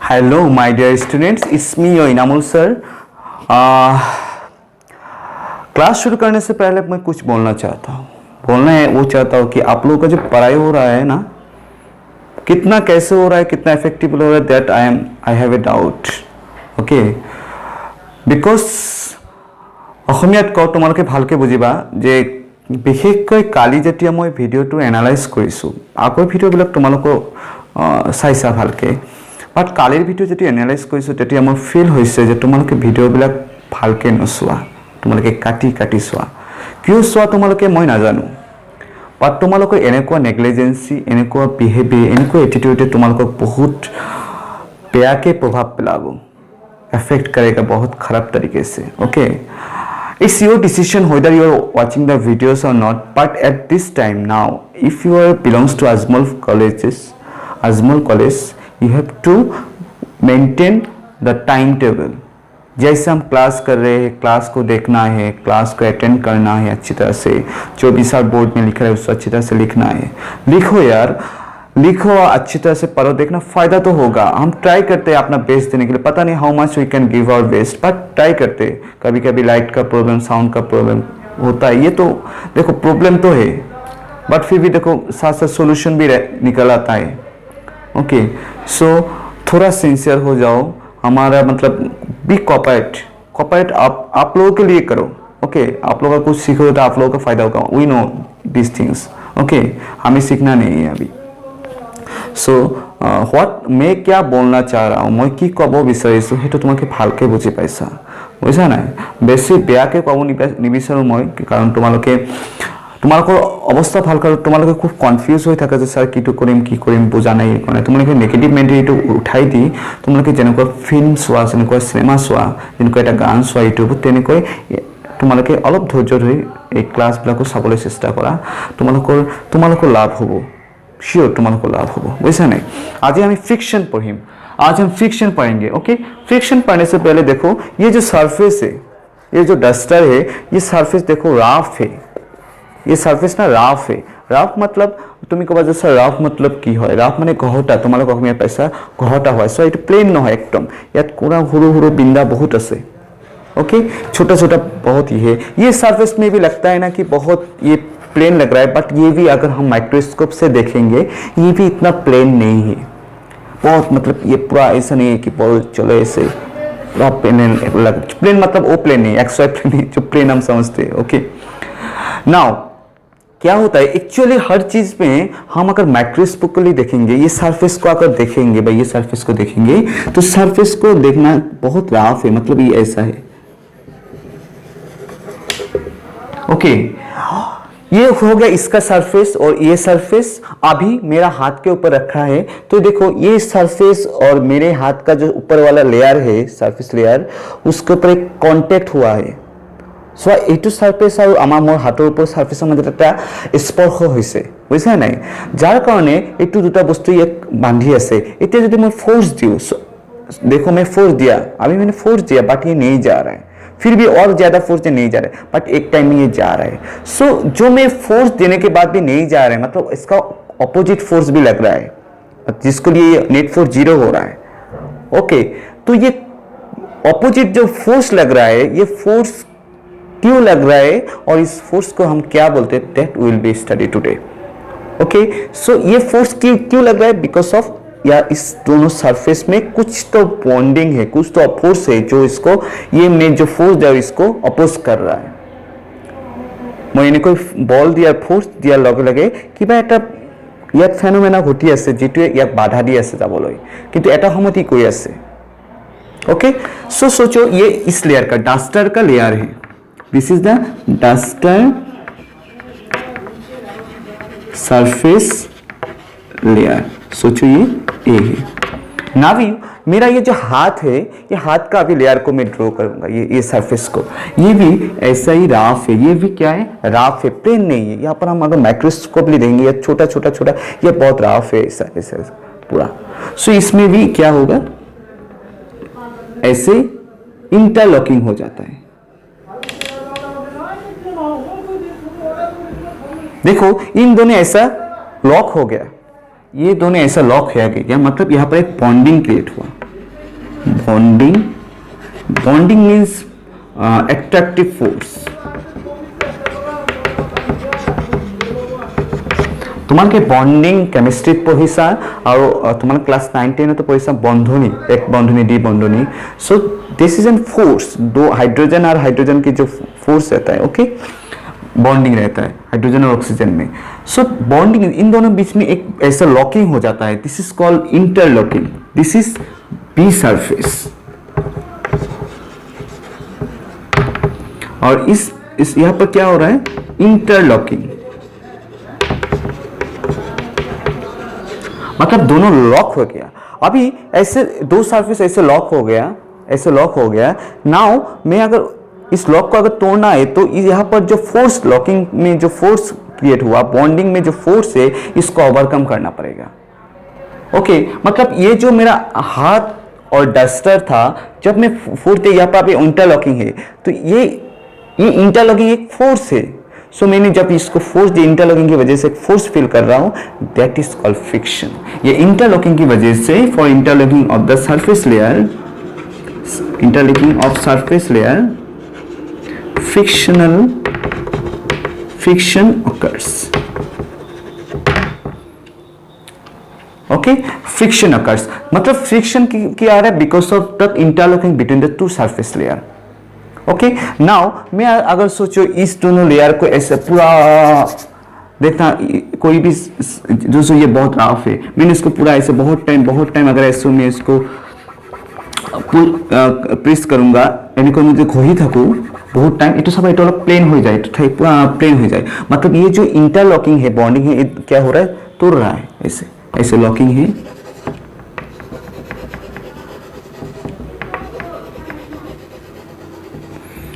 Hello my dear students, it's me your Inamul sir. Class शुरू करने से पहले मैं कुछ बोलना चाहता हूँ। वो चाहता हूँ कि आप लोगों का जो पढ़ाई हो रहा है ना, कितना कैसे हो रहा है, कितना इफेक्टिव हो रहा है, that I have a doubt. Okay, because অসমীয়াত কওঁ তোমালোকে ভালকৈ বুজিবা যে বিশেষকৈ কালি যেতিয়া মই ভিডিঅ'টো এনালাইজ কৰিছোঁ, আগৰ ভিডিঅ'বিলাক তোমালোকক চাইছা ভালকৈ, বাট কালিৰ ভিডিঅ' যেতিয়া এনালাইজ কৰিছোঁ তেতিয়া মোৰ ফিল হৈছে যে তোমালোকে ভিডিঅ'বিলাক ভালকৈ নচোৱা, তোমালোকে কাটি কাটি চোৱা। কিয় চোৱা তোমালোকে মই নাজানো, বাট তোমালোকৰ এনেকুৱা নেগলিজেঞ্চি, এনেকুৱা বিহেভিয়াৰ, এনেকুৱা এটিটিউডে তোমালোকক বহুত বেয়াকৈ প্ৰভাৱ পেলাব, এফেক্ট करेगा बहुत खराब तरीके से। Okay, it's your decision whether you are watching the videos or not, but at this time now, if you are belongs to Ajmal college, you have to maintain the timetable। जैसे हम class कर रहे हैं, class को देखना है, class को attend करना है अच्छी तरह से, जो भी सर बोर्ड में लिखा है उसको अच्छी तरह से लिखना है। लिखो यार, लिखो, अच्छी तरह से पढ़ो, देखना फ़ायदा तो होगा। हम ट्राई करते हैं अपना बेस्ट देने के लिए, पता नहीं how much we can give our best, but try करते। कभी कभी लाइट का प्रॉब्लम, साउंड का प्रॉब्लम होता है, ये तो देखो प्रॉब्लम तो है, बट फिर भी देखो साथ साथ सोल्यूशन भी निकल आता है। ओके, सो थोड़ा सिंसियर हो जाओ, हमारा मतलब बी कॉपरेट आप लोगों के लिए करो। ओके, आप लोगों का कुछ सीखो तो आप लोगों का फ़ायदा होगा, we know this things. Okay, हमें सीखना नहीं है अभी। सो मैं क्या बोलना चाह रहा हूँ, मैं কি ক'ব বিচাৰিছোঁ সেইটো তোমাকে ভালকৈ বুজি পাইছা, বুজিছা নাই? বেছি বেয়াকৈ ক'ব নিবিচাৰোঁ মই, কাৰণ তোমালোকৰ অৱস্থা ভাল কাৰণ তোমালোকে খুব কনফিউজ হৈ থাকে যে ছাৰ কিটো কৰিম বুজা নাই। মানে তোমালোকে নেগেটিভ মেণ্টেলিটিটো উঠাই দি তোমালোকে যেনেকুৱা ফিল্ম চোৱা, যেনেকুৱা চিনেমা চোৱা, যেনেকুৱা এটা গান চোৱা ইউটিউবত, তেনেকৈ তোমালোকে অলপ ধৈৰ্য ধৰি এই ক্লাছবিলাকো চাবলৈ চেষ্টা কৰা। তোমালোকৰ লাভ হ'ব, श्योर तुम्हारे लाभ होगा, वैसा नहीं। आज हम फिक्शन पढ़ें, आज हम फिक्शन पढ़ेंगे। ओके, फिक्शन पढ़ने से पहले देखो ये जो सरफेस है, ये जो डस्टर है, ये सरफेस देखो राफ है, ये सरफेस ना राफ है। राफ मतलब तुम्हें कब सर राफ मतलब की है, राफ माने गहटा, तुम्हारे अসমীয়া पैसा गहटा है। सो ये प्लेन न है एकदम, याद कोना हुरु हुरु बिंदा बहुत আছে। ओके, छोटा छोटा बहुत ही है। ये सरफेस में भी लगता है ना कि बहुत ये प्लेन लग रहा है, बट ये भी अगर हम माइक्रोस्कोप से देखेंगे ये भी इतना प्लेन नहीं है। बहुत मतलब ये पूरा ऐसा नहीं है कि बहुत चलो ऐसे पूरा प्लेन मतलब वो प्लेन नहीं, एक्सवाई प्लेन नहीं, जो प्लेन हम समझते हैं। ओके, नाउ क्या होता है एक्चुअली हर चीज़ में हम अगर माइक्रोस्कोपिकली देखेंगे, ये सरफेस को अगर देखेंगे भाई, ये सरफेस को देखेंगे तो सरफेस को देखना बहुत राफ है, मतलब ये ऐसा है। ओके, ये हो गया इसका सरफेस, और ये सरफेस अभी मेरा हाथ के ऊपर रखा है। तो देखो ये सरफेस और मेरे हाथ का जो ऊपर वाला लेयर है, सरफेस लेयर, उसके ऊपर एक कांटेक्ट हुआ है। सो এইটো সারফেস আর আমার মোর হাতৰ উপর সারফেসের মধ্যে একটা স্পর্শ হইছে, বুঝছা নাই? যার কারণে একটু দুটা বস্তু এক বাঁধি আছে। এটা যদি मैं फोर्स दियो, देखो मैं फोर्स दिया, अभी मैंने फोर्स दिया बट ये नहीं जा रहा है, फिर भी और ज़्यादा फोर्स नहीं जा रहा है, बट एक टाइम में ये जा रहा है। सो जो मैं फोर्स देने के बाद भी नहीं जा रहा है, मतलब इसका ऑपोजिट फोर्स भी लग रहा है, जिसके लिए नेट फोर्स 0 हो रहा है। ओके, तो ये ऑपोजिट जो फोर्स लग रहा है, ये फोर्स क्यों लग रहा है और इस फोर्स को हम क्या बोलते हैं, that will be study today. Okay, so ये फोर्स क्यों लग रहा है, बिकॉज ऑफ या इस दोनों सरफेस में कुछ तो बॉन्डिंग है, कुछ तो फोर्स है जो इसको, ये मैं जो फोर्स दिया इसको अपोज कर रहा है। मैं इन्हें कोई बल दिया, फोर्स दिया लगे लगे किबा এটা ইয়াত ফেনোমেনা ঘটি আছে, যেটোৱে ইয়াক বাধা দি আছে যাবলৈ, কিন্তু এটা সময়ত ই কৈ আছে। ओके, सो सोचो ये इस लेयर का डस्टर का लेयर है, this is the duster surface layer. सोचो ये ए है। नाउ मेरा ये जो हाथ है, ये हाथ का अभी लेयर को मैं ड्रॉ करूंगा, ये सरफेस को, ये भी ऐसा ही राफ है, ये भी क्या है, राफ है, प्लेन नहीं है। यहाँ पर हम अगर माइक्रोस्कोप ले देंगे, ये छोटा छोटा छोटा, ये बहुत राफ है ऐसा ऐसा पूरा। सो इसमें भी क्या होगा, ऐसे इंटरलॉकिंग हो जाता है। देखो इन दोनों ऐसा लॉक हो गया, ये दोनों ऐसा लॉक हो गया, मतलब यहाँ पर एक बॉन्डिंग क्रिएट हुआ। Bonding, bonding means attractive force. তোমাকে বন্ডিং কেমিস্ট্রিত পঢ়িছা আৰু তোমাৰ ক্লাছ 9 10 তো পঢ়িছা বন্ধনী, এক বন্ধনী डी बंधनी. So this is an force. दो हाइड्रोजन और हाइड्रोजन की जो फोर्स रहता है, ओके, बॉन्डिंग रहता है हाइड्रोजन और ऑक्सीजन में. सो बॉन्डिंग इन दोनों बीच में एक ऐसा लॉकिंग हो जाता है. This is called interlocking. This is B surface. और इस यहाँ पर क्या हो रहा है, इंटरलॉकिंग, मतलब दोनों लॉक हो गया. अभी ऐसे दो सरफेस ऐसे लॉक हो गया, ऐसे लॉक हो गया. नाउ मैं अगर इस लॉक को अगर तोड़ना है तो यहाँ पर जो फोर्स, लॉकिंग में जो फोर्स क्रिएट हुआ, बॉन्डिंग में जो फोर्स है, इसको ओवरकम करना पड़ेगा. ओके, मतलब ये जो मेरा हाथ और डस्टर था, जब मैं फोड़ते यहाँ पर अभी इंटरलॉकिंग है, तो ये इंटरलॉकिंग एक फोर्स है. सो मैंने जब इसको फोर्स दी, इंटरलॉकिंग की वजह से एक फोर्स फील कर रहा हूं, दैट इज कॉल्ड फ्रिक्शन. ये इंटरलॉकिंग की वजह से, for interlocking of the surface layer, interlocking of surface layer, friction occurs. Okay, friction occurs, मतलब फ्रिक्शन की आ रहा है because of the interlocking between the to surface layer. Okay, now मैं अगर सोचो इस दोनों लेयर को ऐसे पूरा देखना, कोई भी जो ये बहुत राफ है, मैंने इसको पूरा ऐसे बहुत टाइम अगर ऐसे मैं इसको प्रेस करूंगा, यानी कि मुझे खोही थकू बहुत टाइम, ये तो सब ये प्लेन हो जाए, तो पूरा प्लेन हो जाए. मतलब ये जो इंटरलॉकिंग है, बॉन्डिंग है, क्या हो रहा है, तोड़ रहा है. ऐसे ऐसे लॉकिंग है.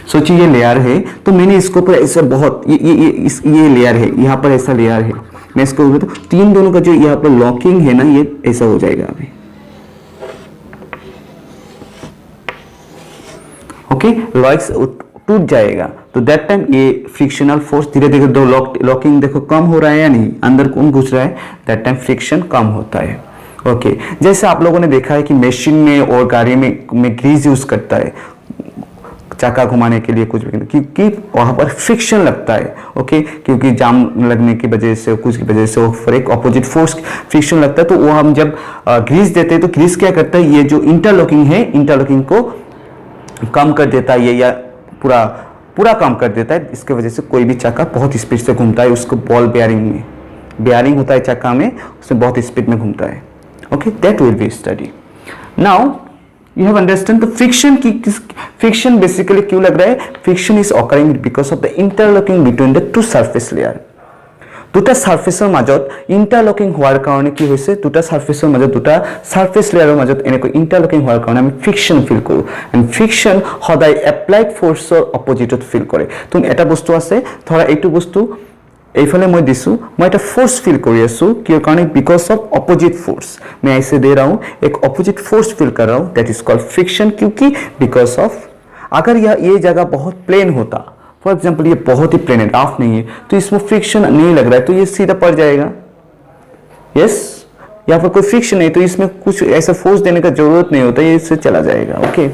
सोचिए ये लेयर है, तो मैंने इसको पर ऐसा बहुत ये लेयर है, यहाँ पर ऐसा लेयर है, मैं इसको तो तीन दोनों का जो यहाँ पर लॉकिंग है ना, ये ऐसा हो जाएगा अभी. ओके, लॉक्स टूट जाएगा, तो दैट टाइम ये फ्रिक्शनल फोर्स धीरे धीरे दो लॉकिंग देखो कम हो रहा है या नहीं, अंदर कौन घुस रहा है, दैट टाइम फ्रिक्शन कम होता है. ओके, जैसे आप लोगों ने देखा है कि मशीन में और गाड़ी में ग्रीस यूज करता है चाका घुमाने के लिए, कुछ भी, क्योंकि वहां पर फ्रिक्शन लगता है. ओके, क्योंकि जाम लगने की वजह से, कुछ की वजह से, वो एक ऑपोजिट फोर्स फ्रिक्शन लगता है. तो वो हम जब ग्रीस देते हैं तो ग्रीस क्या करता है, ये जो इंटरलॉकिंग है, इंटरलॉकिंग को कम कर देता है, या पूरा कम कर देता है. इसके वजह से कोई भी चाका बहुत स्पीड से घूमता है. उसको बॉल बेयरिंग होता है चाका में, उसमें बहुत स्पीड में घूमता है. Okay, that will be study. Now you have understand the friction basically क्यों लग रहा है, friction is occurring because of the interlocking between the two surface layer. দুটা সারফেসৰ মাজত ইন্টাৰলকিং হোৱাৰ কাৰণে কি হৈছে, দুটা সাৰফেসৰ মাজত, দুটা সাৰফেস লেয়াৰৰ মাজত এনেকৈ ইন্টাৰলকিং হোৱাৰ কাৰণে আমি ফ্ৰিকশন ফিল কৰোঁ. এণ্ড ফ্ৰিকশন সদায় এপ্লাইড ফোৰ্সৰ অপজিটত ফিল কৰে. তুমি এটা বস্তু আছে, ধৰা এইটো বস্তু এইফালে मैं दिसू, मैं एक फोर्स फील कर क्यों कारण, बिकॉज ऑफ अपोजिट फोर्स. मैं ऐसे दे रहा हूँ, एक अपोजिट फोर्स फील कर रहा हूँ, दैट इज कॉल्ड फ्रिक्शन. क्योंकि बिकॉज ऑफ, अगर ये जगह बहुत प्लेन होता, फॉर एग्जांपल ये बहुत ही प्लेन है, राफ नहीं है, तो इसमें फ्रिक्शन नहीं लग रहा है, तो ये सीधा पड़ जाएगा. यस, यहाँ पर कोई फ्रिक्शन नहीं, तो इसमें कुछ ऐसा फोर्स देने का जरूरत नहीं होता, ये इससे चला जाएगा. ओके,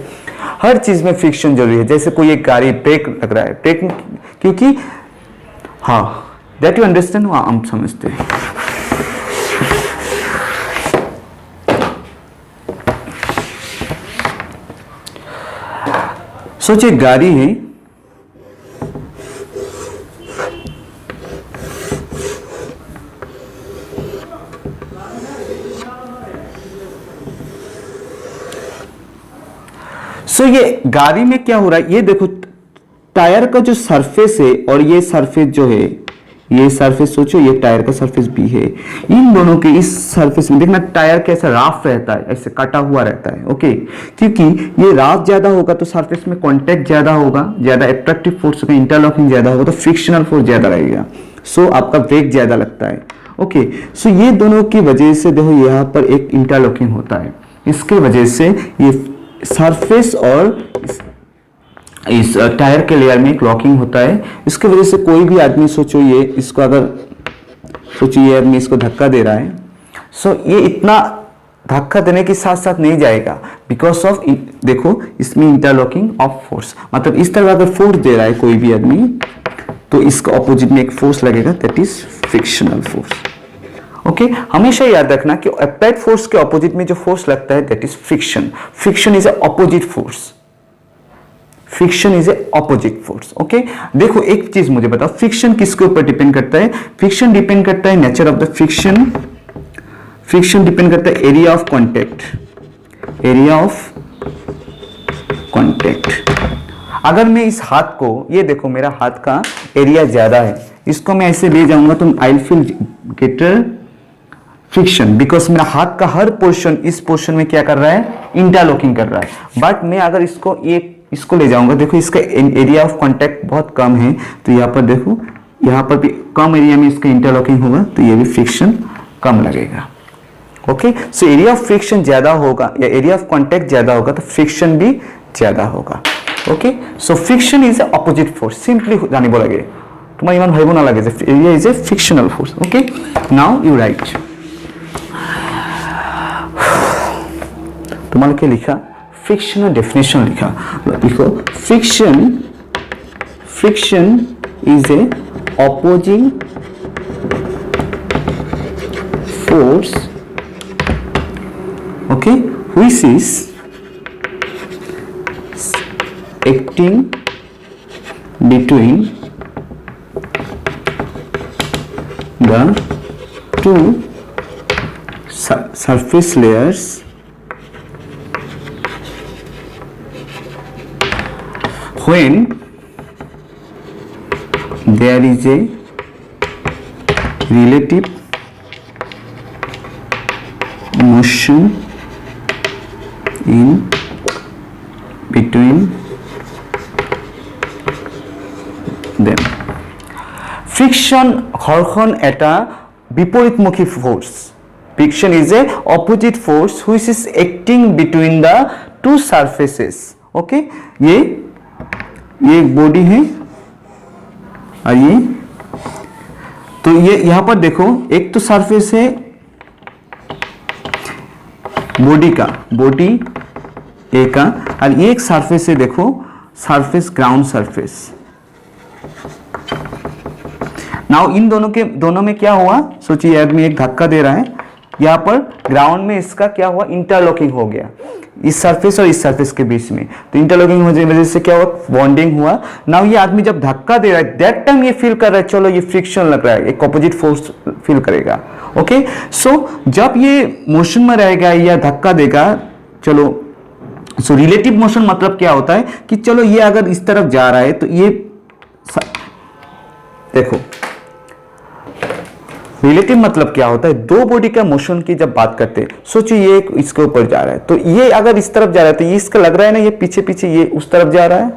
हर चीज में फ्रिक्शन जरूरी है. जैसे कोई एक गाड़ी ब्रेक लग रहा है, ब्रेक क्योंकि, हाँ, दैट यू अंडरस्टैंड, वहाँ हम समझते हैं. सोचिए गाड़ी है, सो ये गाड़ी में क्या हो रहा है, ये देखो टायर का जो सरफेस है और ये सरफेस जो है, ये सरफेस सोचो, ये टायर का सरफेस भी है, इन दोनों के इस सरफेस में देखना टायर कैसा राफ रहता है, ऐसे कटा हुआ रहता है. ओके, क्योंकि ये राफ ज्यादा होगा तो सरफेस में कांटेक्ट ज्यादा होगा, ज्यादा एट्रैक्टिव फोर्स होगा, इंटरलॉकिंग ज्यादा होगा, तो फ्रिक्शनल फोर्स ज्यादा रहेगा. सो आपका ब्रेक ज्यादा लगता है. ओके, सो ये दोनों की वजह से देखो यहाँ पर एक इंटरलॉकिंग होता है. इसके वजह से ये सरफेस और इस टायर के लेयर में एक लॉकिंग होता है. इसकी वजह से कोई भी आदमी, सोचो ये इसको अगर सोचिए ये आदमी इसको धक्का दे रहा है, सो ये इतना धक्का देने के साथ साथ नहीं जाएगा, बिकॉज ऑफ देखो इसमें इंटरलॉकिंग ऑफ फोर्स, मतलब इस तरह अगर फोर्स दे रहा है कोई भी आदमी तो इसका ऑपोजिट में एक फोर्स लगेगा, that is frictional force. Okay, हमेशा याद रखना कि अप्लाइड फोर्स के ऑपोजिट में जो फोर्स लगता है that is friction. Friction is a opposite force, friction is a opposite force. Okay, देखो एक चीज मुझे बताओ, फ्रिक्शन किसके ऊपर डिपेंड करता है? फ्रिक्शन डिपेंड करता है nature of the friction, friction depend करता है area of contact, area of contact. अगर मैं इस हाथ को, ये देखो मेरा हाथ का एरिया ज्यादा है, इसको मैं ऐसे ले जाऊंगा तो I feel greater friction, because मेरा हाथ का हर पोर्शन इस पोर्शन में क्या कर रहा है? इंटरलॉकिंग कर रहा है। बट मैं अगर इसको ले जाऊंगा, देखो इसका एरिया ऑफ कांटेक्ट बहुत कम है, तो यहाँ पर देखो, यहाँ पर भी कम एरिया में इसका इंटरलॉकिंग होगा तो ये भी फ्रिक्शन कम लगेगा। Okay, so area of friction ज्यादा होगा या एरिया ऑफ कांटेक्ट ज्यादा होगा तो फ्रिक्शन भी ज्यादा होगा। Okay, so friction is a opposite force, simply জানিব লাগে, তোমার ইমান ভাবিব না লাগে যে area is a frictional force. Okay, now you write, তোমাকে লিখা ফ্রিকশনের ডেফিনেশন লিখা, লিখো friction is a opposing force, okay, which is acting between the two surface layers when there is a relative motion in between them. Friction ঘর্ষণ এটা বিপরীতমুখী force, friction is a opposite force which is acting between the two surfaces. Okay, ये एक body है और ये, तो ये यहां पर देखो एक तो सरफेस है बॉडी का, बॉडी ए का, और ये एक सरफेस है, देखो surface, ground surface. Now in दोनों में क्या हुआ? सोचिए आदमी एक धक्का दे रहा है, यहाँ पर ग्राउंड में इसका क्या हुआ? इंटरलॉकिंग हो गया इस सरफेस और इस सरफेस के बीच में, तो इंटरलॉकिंग होने की वजह से क्या हुआ? बॉन्डिंग हुआ। नाउ ये आदमी जब धक्का दे रहा है दैट टाइम ये फील कर रहा है चलो ये फ्रिक्शन लग रहा है, एक ऑपोजिट फोर्स फील करेगा। ओके, सो जब ये मोशन में रहेगा या धक्का देगा, चलो सो रिलेटिव मोशन मतलब क्या होता है कि चलो ये अगर इस तरफ जा रहा है तो ये देखो रिलेटिव मतलब क्या होता है? दो बॉडी का मोशन की जब बात करते हैं, सोचिए ये इसके ऊपर जा रहा है तो ये अगर इस तरफ जा रहा है तो ये इसका लग रहा है ना ये पीछे पीछे ये उस तरफ जा रहा है,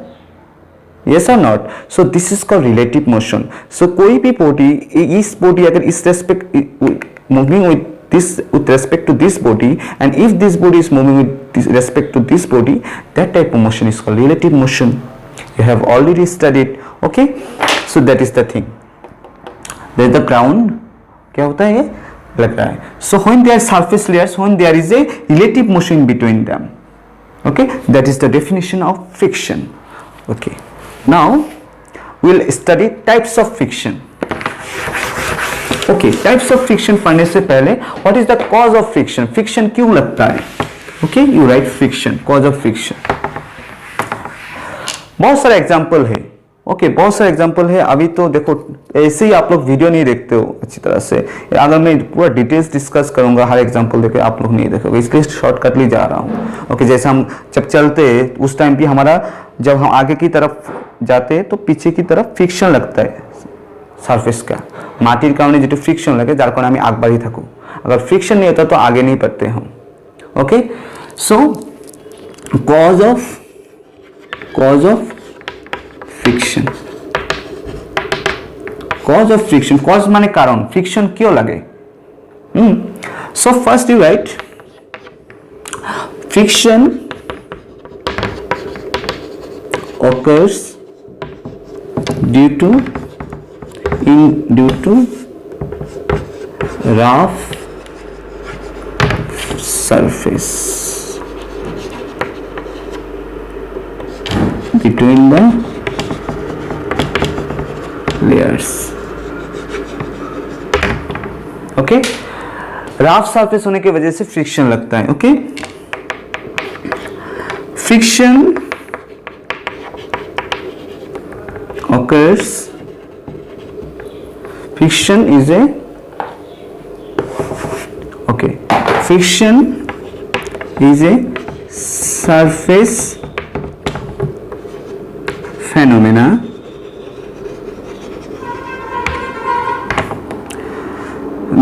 यस और not? So this is called relative motion. So कोई भी बॉडी, इस बॉडी अगर इस respect moving with respect to this body, and if this body is moving with respect to this body, that type of motion is called relative motion. You have already studied. Okay, so that is the thing. There is the ground, क्या होता है? ये लग रहा है. So when there are surface layers, when there is a relative motion between them, okay, that is the definition of friction. Okay, now we will study types of friction. Okay, types of friction पढ़ने से पहले what is the cause of friction? Friction क्यों लगता है? Okay, you right friction, cause of friction. बहुत सारे example है। Okay, बहुत सारे एग्जांपल है। अभी तो देखो ऐसे ही आप लोग वीडियो नहीं देखते हो अच्छी तरह से, अगर मैं पूरा डिटेल्स डिस्कस करूंगा हर एग्जांपल देखे आप लोग नहीं देखोगे, इसलिए शॉर्टकट ले जा रहा हूँ। ओके, जैसे हम जब चलते उस टाइम भी हमारा, जब हम आगे की तरफ जाते हैं तो पीछे की तरफ फ्रिक्शन लगता है সারফেস का, মাটির কারণে যেটা ফ্রিকশন লাগে যার কারণে আমি আগ বাড়ি থাকো, अगर फ्रिक्शन नहीं होता तो आगे नहीं बढ़ते हम। Okay, show cause of friction, cause of friction, cause माने कारण, फ्रिक्शन क्यों लगे? So first you right friction occurs due to rough surface between the layers. Okay, rough surface होने की वजह से फ्रिक्शन लगता है. Okay, friction occurs, friction is a okay, friction is a surface phenomena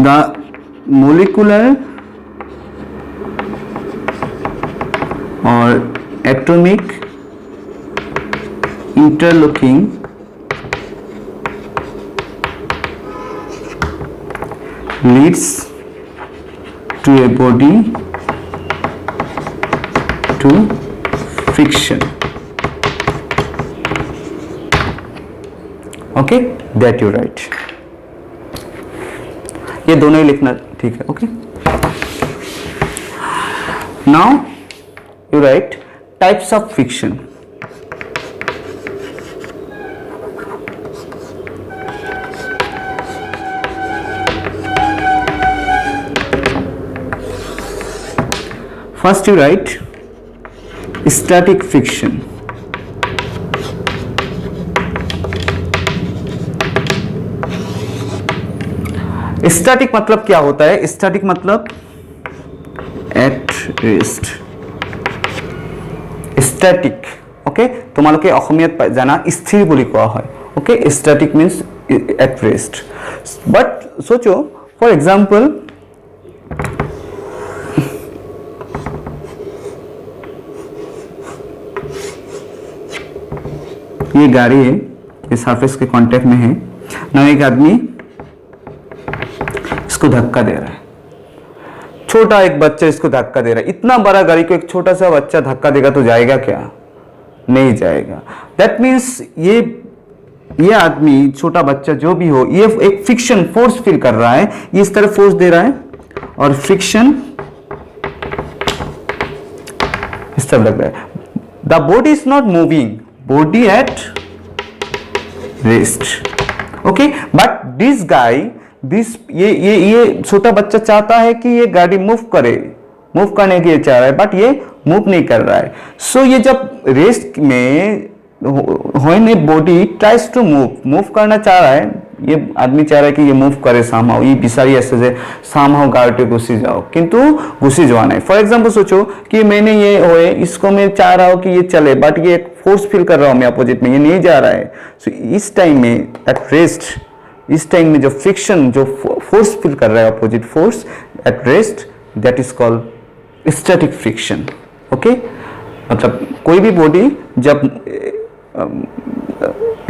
the molecular or atomic interlocking leads to a body to friction. Okay, that you write. ये दोनों ही लिखना ठीक है. Okay, now you right types of friction. First you write static friction. Static मतलब क्या होता है? Static मतलब एट रेस्ट. स्टैटिक ओके, তোমালোকে অসমীয়াত জানা স্থিৰ বুলি কোৱা হয়. Okay, static means at rest. But সোচো ফর এক্সাম্পল ये गाड़ी है, ये सरफेस के कांटेक्ट में है ना. एक आदमी इसको धक्का दे रहा है, छोटा एक बच्चा इसको धक्का दे रहा है. इतना बड़ा गाड़ी को एक छोटा सा बच्चा धक्का देगा तो जाएगा क्या? नहीं जाएगा. दैट मीन्स ये आदमी, छोटा बच्चा जो भी हो, ये एक फ्रिक्शन फोर्स फील कर रहा है. ये इस तरह फोर्स दे रहा है और फ्रिक्शन इस तरह लग रहा है. The body is not moving, body at rest. okay, but this guy, ये छोटा बच्चा चाहता है कि ये गाड़ी मूव करे, मूव करने के लिए चाह रहा है, बट ये मूव नहीं कर रहा है. सो ये जब रेस्ट में होने बॉडी ट्राइज टू मूव करना चाह रहा है. ये आदमी चाह रहा है कि ये मूव करे सामहाउ, ये बिसारी ऐसे से सामहाउ गाड़ी घुसी जाओ, किंतु घुसी जाना है. फॉर एग्जांपल सोचो कि मैंने ये होए, इसको मैं चाह रहा हूँ कि ये चले, बट ये एक फोर्स फील कर रहा हूँ मैं अपोजिट में, ये नहीं जा रहा है. सो इस टाइम में एट रेस्ट, इस टाइम में जो फ्रिक्शन, जो फोर्स फील कर रहा है opposite force at rest, that is called static friction. Okay, मतलब कोई भी बॉडी जब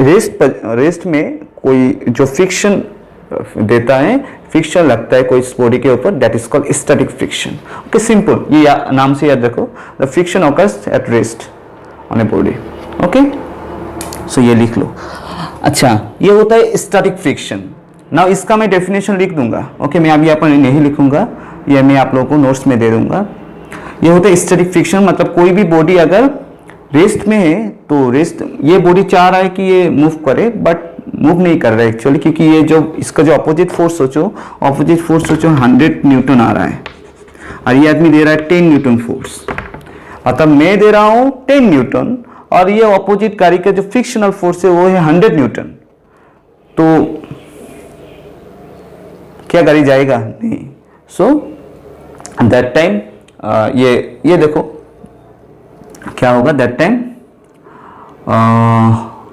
रेस्ट में कोई जो फ्रिक्शन देता है, फ्रिक्शन लगता है कोई इस बॉडी के ऊपर, that is called static friction. Okay, simple, ये नाम से याद रखो. The friction occurs at rest on a body. Okay, so ये लिख लो. अच्छा, ये होता है स्टैटिक फ्रिक्शन. नाउ इसका मैं डेफिनेशन लिख दूंगा. ओके, मैं अभी अपन नहीं लिखूंगा, ये मैं आप लोगों को नोट्स में दे दूंगा. ये होता है स्टैटिक फ्रिक्शन, मतलब कोई भी बॉडी अगर रेस्ट में है तो रेस्ट, ये बॉडी चाह रहा है कि ये मूव करे बट मूव नहीं कर रहा है एक्चुअली, क्योंकि ये जो इसका जो अपोजिट फोर्स सोचो 100 न्यूटन आ रहा है और ये आदमी दे रहा है 10 न्यूटन फोर्स. मतलब मैं दे रहा हूं 10 न्यूटन और ये अपोजिट गाड़ी का जो फ्रिक्शनल फोर्स है वो है 100 न्यूटन. तो क्या गाड़ी जाएगा? नहीं. सो दैट टाइम ये देखो क्या होगा. दैट टाइम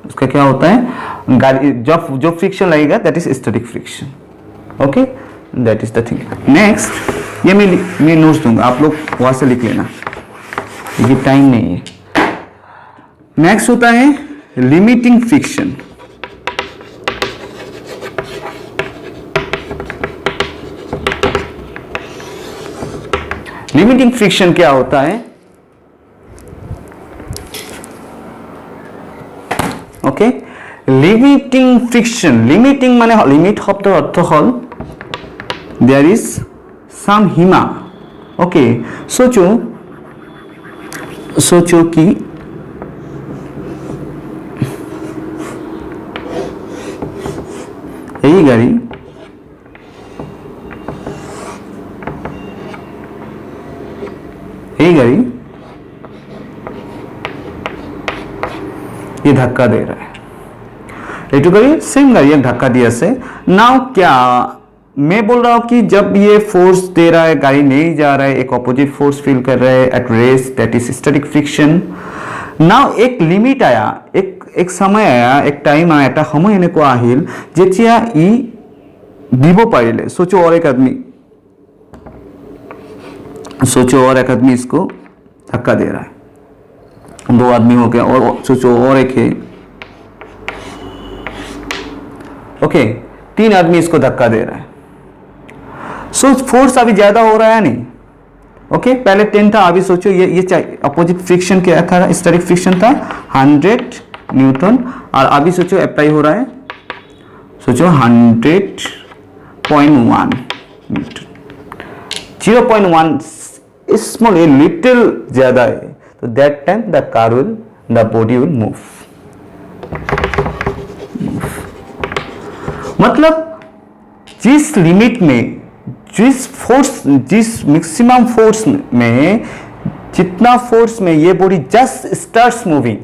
उसका क्या होता है, गाड़ी जब जो फ्रिक्शन लगेगा that is static friction. Okay, that is the thing. Next ये मैं नोट्स दूंगा, आप लोग वहां से लिख लेना, ये टाइम नहीं है. नेक्स्ट होता है लिमिटिंग फ्रिक्शन. लिमिटिंग फ्रिक्शन क्या होता है? ओके, लिमिटिंग फ्रिक्शन, लिमिटिंग माने लिमिट शब्दर अर्थ हल देयर इज साम हिमा ओके, सोचो सोचो कि यही गाड़ी ये धक्का दे रहा है, एटू गाड़ी सेम गाड़ी धक्का दिया से। नाउ क्या मैं बोल रहा हूं कि जब ये फोर्स दे रहा है, गाड़ी नहीं जा रहा है, एक ऑपोजिट फोर्स फील कर रहा है at rest, that is static friction. Now एक लिमिट आया, एक समय आया, एक टाइम आया, এটা সময় এনেকুৱা আহিল যেতিয়া ই দিব পাৰিলে। सोचो और एक आदमी इसको धक्का दे रहा है, 2 आदमी हो गया, और सोचो और एक है, ओके 3 आदमी इसको धक्का दे रहा है। सो फोर्स अभी ज्यादा हो रहा है नहीं, ओके पहले 10 था, अभी सोचो ये अपोजिट फ्रिक्शन क्या था, स्टैटिक फ्रिक्शन था 100 न्यूटन, और अभी सोचो अप्लाई हो रहा है, सोचो 100.1 न्यूटन, 0.1 स्मॉल ए लिटिल ज्यादा है, तो that time the body will move. मतलब जिस लिमिट में, जिस मैक्सिमम फोर्स में, जितना फोर्स में ये बॉडी जस्ट स्टार्ट्स मूविंग,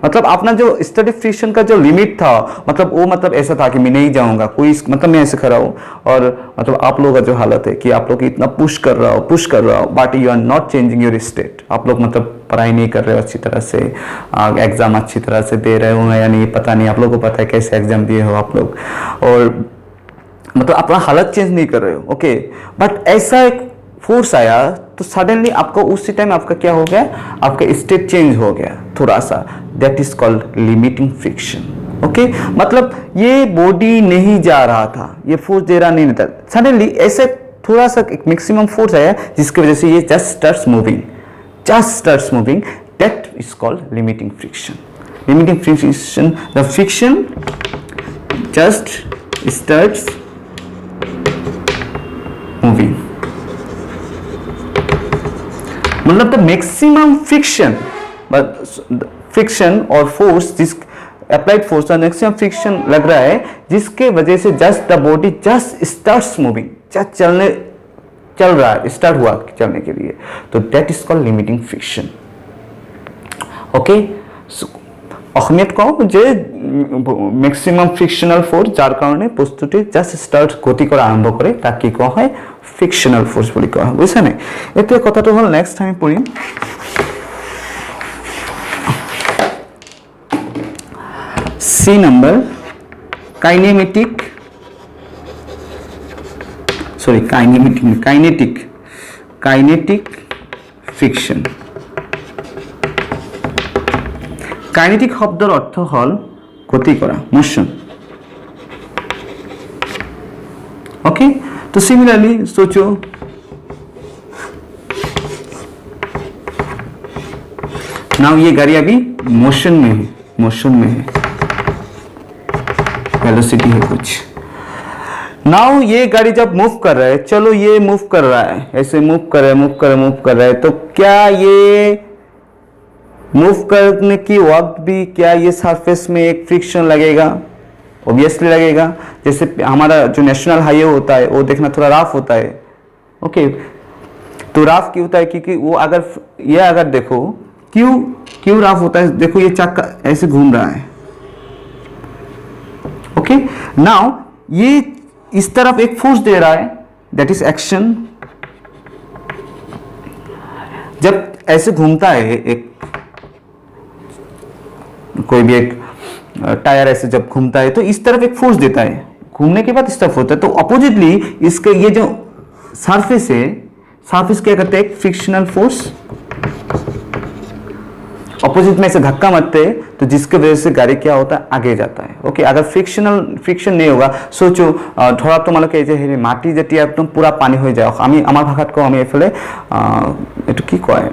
मतलब अपना जो स्टैटिक फ्रिक्शन का जो लिमिट था, मतलब वो मतलब ऐसा था कि मैं नहीं जाऊंगा, कोई मतलब मैं ऐसे खड़ा हूँ, और मतलब आप लोगों का जो हालत है कि आप लोग इतना पुश कर रहा हो, but you are not changing your state. आप लोग मतलब पढ़ाई नहीं कर रहे हो अच्छी तरह से, एग्जाम अच्छी तरह से दे रहे हो या नहीं पता नहीं, आप लोगों को पता है कैसे एग्जाम दिए हो आप लोग, और मतलब अपना हालत चेंज नहीं कर रहे हो, ओके बट ऐसा एक फोर्स आया तो सडनली आपको उसी टाइम आपका क्या हो गया, आपका स्टेट चेंज हो गया थोड़ा सा, that is called limiting friction. Okay मतलब ये बॉडी नहीं जा रहा था, ये फोर्स दे रहा नहीं था, सडनली ऐसे थोड़ा सा एक मैक्सिमम फोर्स आया जिसकी वजह से ये just starts moving, that is called limiting friction. Limiting friction, the friction just starts moving, मतलब द मैक्सिमम फ्रिक्शन और फोर्स, जिस अप्लाइड फोर्स का मैक्सिमम फ्रिक्शन लग रहा है, जिसके वजह से just the body just starts moving, चल रहा है, स्टार्ट हुआ चलने के लिए, तो that is called limiting friction. Okay অসমীয়াত কওঁ যে ম্যাক্সিমাম ফ্রিকশনাল ফোর্স যার কারণে বস্তুটি জাস্ট স্টার্ট গতি করা আরম্ভ করে তাকে কি কোৱা হয়, ফ্রিকশনাল ফোর্স বুলি কোৱা হয়, বুঝছেনে? এতিয়া কথাটো হল নেক্সট আমি পঢ়িম C number kinetic friction. Kinetic শব্দৰ অৰ্থ হল গতি কৰা, মোশন। ओके तो सिमिलरली सोचो नाउ ये गाड़ी अभी मोशन में है, वेलोसिटी है कुछ। नाउ ये गाड़ी जब मूव कर रहा है, चलो ये मूव कर रहा है, ऐसे मूव कर रहा है, तो क्या ये मूव करने की वक्त भी क्या ये सरफेस में एक फ्रिक्शन लगेगा? ऑब्वियसली लगेगा। जैसे हमारा जो नेशनल हाईवे होता है वो देखना थोड़ा रफ होता है, ओके तो रफ क्यों होता है? क्योंकि वो अगर देखो क्यों रफ होता है, देखो ये चक्का ऐसे घूम रहा है, ओके नाउ ये इस तरफ एक फोर्स दे रहा है, दैट इज एक्शन। जब ऐसे घूमता है, एक कोई भी एक टायर ऐसे जब घूमता है तो इस तरफ एक फोर्स देता है, घूमने के बाद इस तरफ होता है, तो अपोजिटली इसके ये जो सरफेस है, सरफेस क्या करते हैं, एक फ्रिक्शनल फोर्स अपोजिट में से धक्का मारते हैं, तो जिसके वजह से गाड़ी क्या होता है, आगे जाता है। ओके अगर फ्रिक्शन नहीं होगा, सोचो ধৰা তোমালোকে এই যে হেৰি মাটি যেতিয়া একদম পুৰা পানী হৈ যায়, আমি আমাৰ ভাষাত কওঁ, আমি এফালে এটো কি কয়,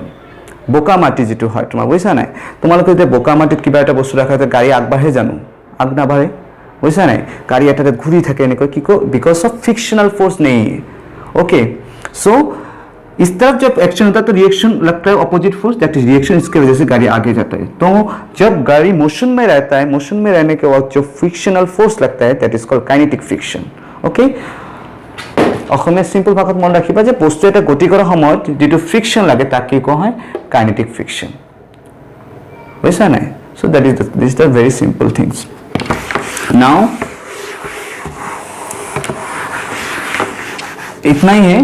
বোকা মাটি যেটো হয়, তোমাৰ বুঝছা নাই? তোমালোকে যে বোকা মাটিত কিবা এটা বস্তু ৰাখা যায়, গাড়ী আগবাঢ়ে জানো? আগ নাবাঢ়ে, বুঝছা নাই? গাড়ী এটাতে ঘূৰি থাকে এনেকৈ, কি কয়, বিকজ অফ ফ্ৰিকশনাল ফোর্স নেই। ओके सो इस तरफ जब एक्शन होता है तो रिएक्शन लगता है opposite force, that is reaction, इसके वजह से गाड़ी आगे जाता है। तो जब गाड़ी मोशन में रहता है, मोशन में रहने के बाद जो फ्रिक्शनल फोर्स लगता है that is called kinetic friction. Okay, Asomiya simple ভাষাত মন ৰাখিবা যে বস্তু এটা গতি কৰাৰ সময়ত যেটো ফ্ৰিকশন লাগে তাক কি কোৱা হয় কাইনেটিক ফ্ৰিকশন। বুঝছা নাই? So that is this the very simple things. Now इतना ही है।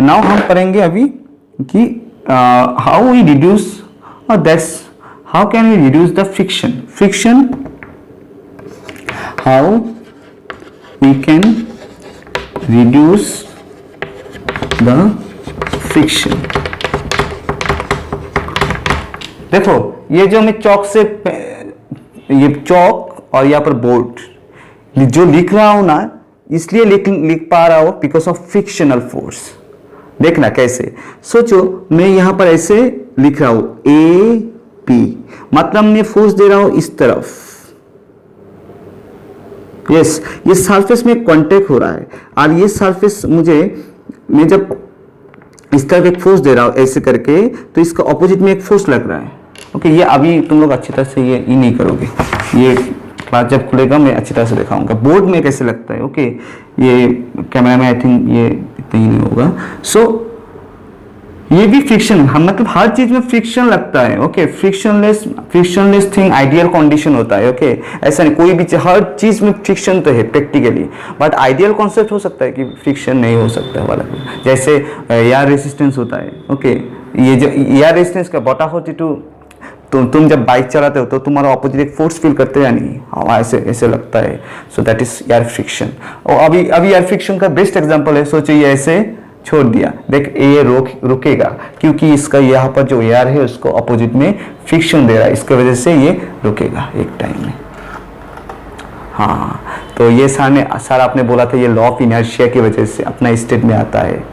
नाउ हम पढ़ेंगे अभी कि हाउ वी रिड्यूस और that's how can we reduce the friction. Friction how we can reduce the friction। देखो ये जो मैं चौक से ये चौक और यहाँ पर बोर्ड जो लिख रहा हूं ना इसलिए लिख पा रहा हूं बिकॉज ऑफ फ्रिक्शनल फोर्स। देखना कैसे, सोचो मैं यहां पर ऐसे लिख रहा हूं ए पी, मतलब मैं फोर्स दे रहा हूं इस तरफ। यस, ये सरफेस में कांटेक्ट हो रहा है और ये सरफेस मैं जब इस तरह एक फोर्स दे रहा हूं ऐसे करके तो इसका ऑपोजिट में एक फोर्स लग रहा है। ओके, ये अभी तुम लोग अच्छी तरह से ये नहीं करोगे, ये क्लास जब खुलेगा मैं अच्छी तरह से दिखाऊंगा बोर्ड में कैसे लगता है। ओके, ये कैमरा में आई थिंक ये इतना ही नहीं होगा। सो ये भी फ्रिक्शन, हम मतलब हर चीज में फ्रिक्शन लगता है। Okay, frictionless thing ideal condition होता है। ओके, ऐसा नहीं कोई भी हर चीज में फ्रिक्शन तो है प्रैक्टिकली, बट आइडियल कॉन्सेप्ट हो सकता है कि फ्रिक्शन नहीं हो सकता वाला, जैसे एयर रेसिस्टेंस होता है। ओके, ये जो एयर रेसिस्टेंस का बटा होती तुम जब बाइक चलाते हो तो तुम्हारा ऑपोजिट एक फोर्स फील करते हैं या नहीं, हवा ऐसे लगता है। So that is air friction. और अभी एयर फ्रिक्शन का बेस्ट एग्जांपल है, सोचो ये ऐसे छोड़ दिया, देख ये रुकेगा क्योंकि इसका यहाँ पर जो एयर है उसको अपोजिट में फ्रिक्शन दे रहा है, इसके वजह से ये रुकेगा एक टाइम में। हाँ, तो ये सर आपने बोला था ये लॉ ऑफ इनर्शिया की वजह से अपना स्टेट में आता है।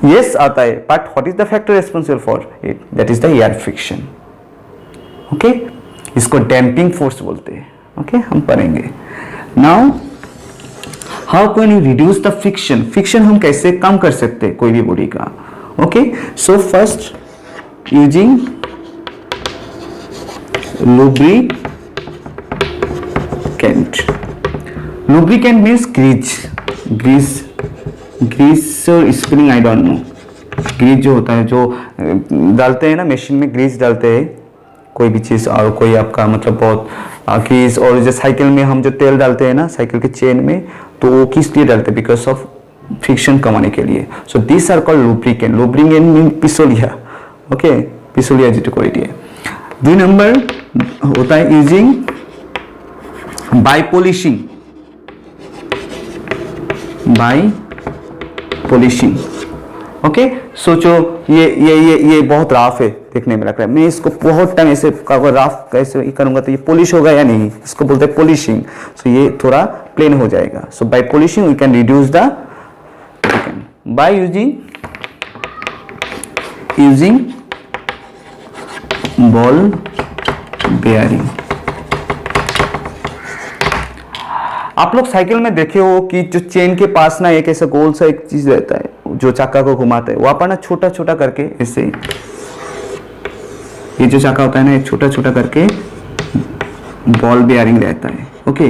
यस आता है, but what is the factor responsible for it, that is the air friction. Okay, इसको डैम्पिंग फोर्स बोलते हैं। ओके, हम पढ़ेंगे। Now how can you reduce the friction. Friction हम कैसे कम कर सकते हैं कोई भी बॉडी का। Okay, so first using lubricant. Lubricant means grease और spring, I don't know. Grease जो होता है जो डालते हैं ना मशीन में, ग्रीस डालते हैं कोई भी चीज़, और कोई आपका मतलब बहुत ग्रीस, और जो साइकिल में हम जो तेल डालते हैं ना साइकिल के चेन में, तो वो किस लिए डालते हैं, बिकॉज ऑफ फ्रिक्शन कमाने के लिए। So this are called lubricant. Lubricant mean पिसोलिया। ओके, पिसोलिया যেটা করে দিয়ে। 2 नंबर होता है यूजिंग बाय पॉलिशिंग। ओके, सोचो ये बहुत राफ है देखने में लग रहा है, मैं इसको बहुत टाइम ऐसे राफ कैसे करूंगा तो ये पॉलिश होगा या नहीं, इसको बोलते हैं पॉलिशिंग। सो ये थोड़ा प्लेन हो जाएगा। So by polishing we can reduce the by using ball bearing. आप लोग साइकिल में देखे हो कि जो चेन के पास ना एक ऐसा गोल सा एक चीज रहता है जो चक्का को घुमाता है, वहां पर ना छोटा छोटा करके ऐसे ये जो चक्का होता है ना एक छोटा छोटा करके बॉल बेयरिंग रहता है। ओके,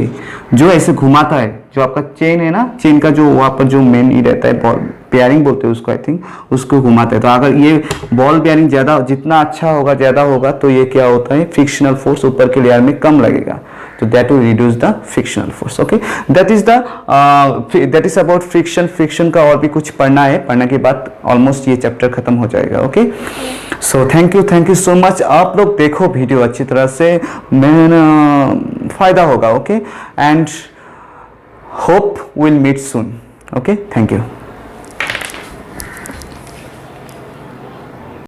जो ऐसे घुमाता है, जो आपका चेन है ना, चेन का जो वहां पर जो मेन ही रहता है बॉल बेयरिंग बोलते हैं उसको, आई थिंक उसको घुमाता है। तो अगर ये बॉल बेयरिंग ज्यादा जितना अच्छा होगा ज्यादा होगा तो ये क्या होता है फ्रिक्शनल फोर्स ऊपर के लेयर में कम लगेगा, तो that will reduce the frictional force. Okay, that is about friction. Friction का और भी कुछ पढ़ना है, पढ़ने के बाद ऑलमोस्ट ये चैप्टर खत्म हो जाएगा। Okay, so thank you so much. आप लोग देखो वीडियो अच्छी तरह से, मैं फायदा होगा। Okay, and hope will meet soon. Okay, thank you.